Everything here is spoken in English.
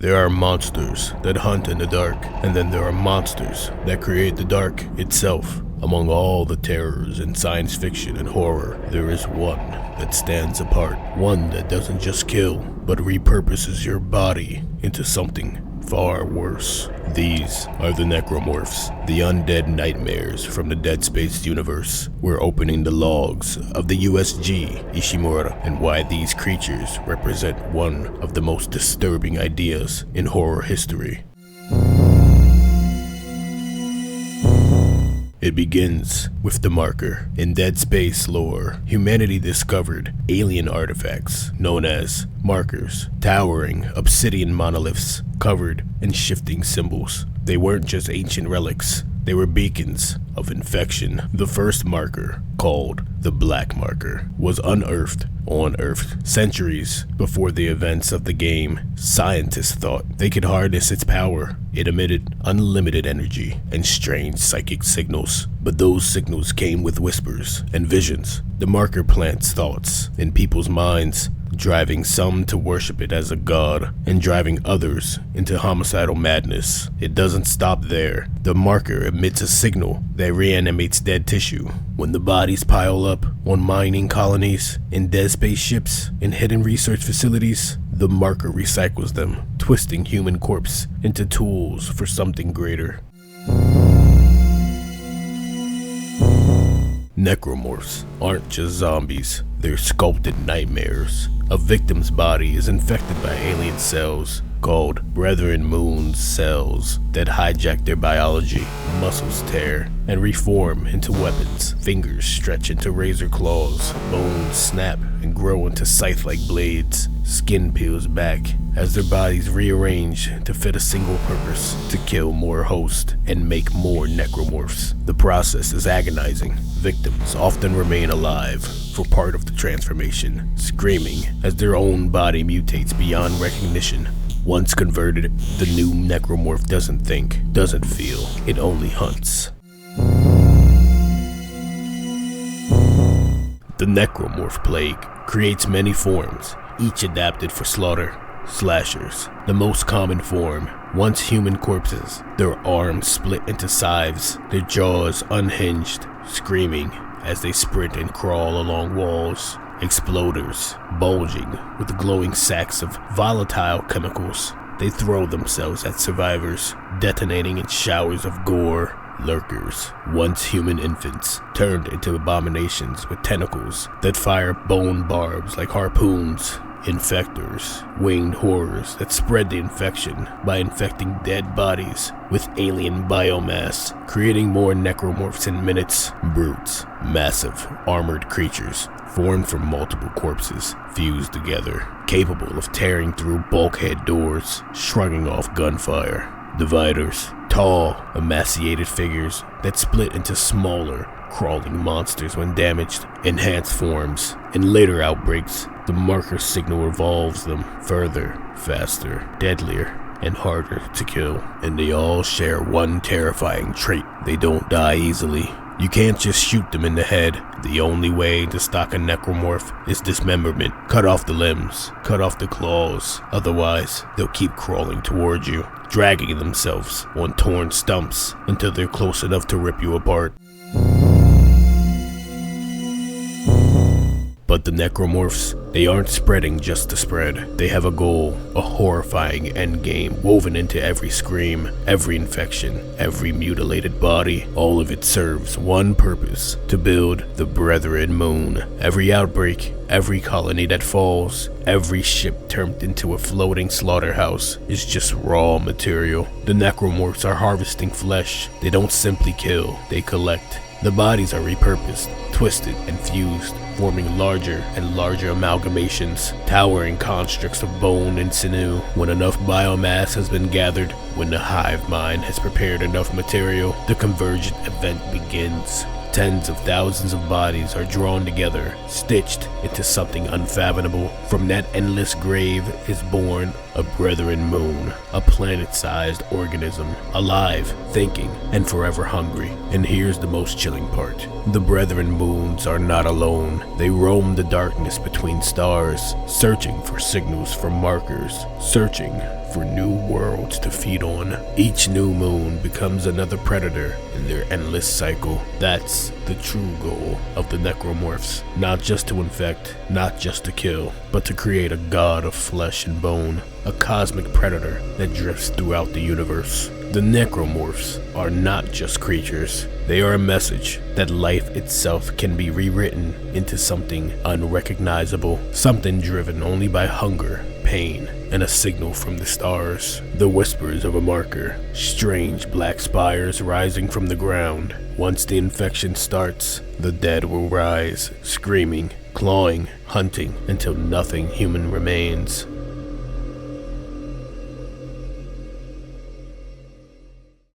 There are monsters that hunt in the dark, and then there are monsters that create the dark itself. Among all the terrors in science fiction and horror, there is one that stands apart. One that doesn't just kill, but repurposes your body into something far worse. These are the Necromorphs, the undead nightmares from the Dead Space universe. We're opening the logs of the USG Ishimura and why these creatures represent one of the most disturbing ideas in horror history. It begins with the marker. In Dead Space lore, humanity discovered alien artifacts known as markers, towering obsidian monoliths covered in shifting symbols. They weren't just ancient relics, they were beacons of infection. The first marker, called the Black Marker, was unearthed on Earth centuries before the events of the game. Scientists thought they could harness its power. It emitted unlimited energy and strange psychic signals, but those signals came with whispers and visions. The marker plants thoughts in people's minds, driving some to worship it as a god and driving others into homicidal madness. It doesn't stop there. The marker emits a signal that reanimates dead tissue. When the bodies pile up on mining colonies, in dead spaceships, in hidden research facilities, the marker recycles them, twisting human corpse into tools for something greater. Necromorphs aren't just zombies, they're sculpted nightmares. A victim's body is infected by alien cells called Brethren Moon's cells that hijack their biology. Muscles tear and reform into weapons. Fingers stretch into razor claws. Bones snap and grow into scythe-like blades. Skin peels back as their bodies rearrange to fit a single purpose: to kill more hosts and make more necromorphs. The process is agonizing. Victims often remain alive for part of the transformation, screaming as their own body mutates beyond recognition. Once converted, the new necromorph doesn't think, doesn't feel, it only hunts. The necromorph plague creates many forms, each adapted for slaughter. Slashers, the most common form. Once human corpses, their arms split into scythes, their jaws unhinged, screaming as they sprint and crawl along walls. Exploders, bulging with glowing sacks of volatile chemicals. They throw themselves at survivors, detonating in showers of gore. Lurkers, once human infants, turned into abominations with tentacles that fire bone barbs like harpoons. Infectors, winged horrors that spread the infection by infecting dead bodies with alien biomass, creating more necromorphs in minutes. Brutes, massive, armored creatures formed from multiple corpses fused together, capable of tearing through bulkhead doors, shrugging off gunfire. Dividers, tall, emaciated figures that split into smaller, crawling monsters when damaged. Enhanced forms. In later outbreaks, the marker signal evolves them further, faster, deadlier, and harder to kill. And they all share one terrifying trait: they don't die easily. You can't just shoot them in the head. The only way to stalk a necromorph is dismemberment. Cut off the limbs, cut off the claws. Otherwise, they'll keep crawling towards you, dragging themselves on torn stumps until they're close enough to rip you apart. But the necromorphs, they aren't spreading just to spread. They have a goal, a horrifying endgame woven into every scream, every infection, every mutilated body. All of it serves one purpose: to build the Brethren Moon. Every outbreak, every colony that falls, every ship turned into a floating slaughterhouse is just raw material. The necromorphs are harvesting flesh. They don't simply kill, they collect. The bodies are repurposed, twisted, and fused, forming larger and larger amalgamations, towering constructs of bone and sinew. When enough biomass has been gathered, when the hive mind has prepared enough material, the convergent event begins. Tens of thousands of bodies are drawn together, stitched into something unfathomable. From that endless grave is born a Brethren Moon, a planet-sized organism, alive, thinking, and forever hungry. And here's the most chilling part. The Brethren Moons are not alone. They roam the darkness between stars, searching for signals from markers, searching for new worlds to feed on. Each new moon becomes another predator in their endless cycle. That's the true goal of the Necromorphs. Not just to infect, not just to kill, but to create a god of flesh and bone, a cosmic predator that drifts throughout the universe. The Necromorphs are not just creatures. They are a message that life itself can be rewritten into something unrecognizable, something driven only by hunger, pain, and a signal from the stars. The whispers of a marker, strange black spires rising from the ground. Once the infection starts, the dead will rise, screaming, clawing, hunting, until nothing human remains.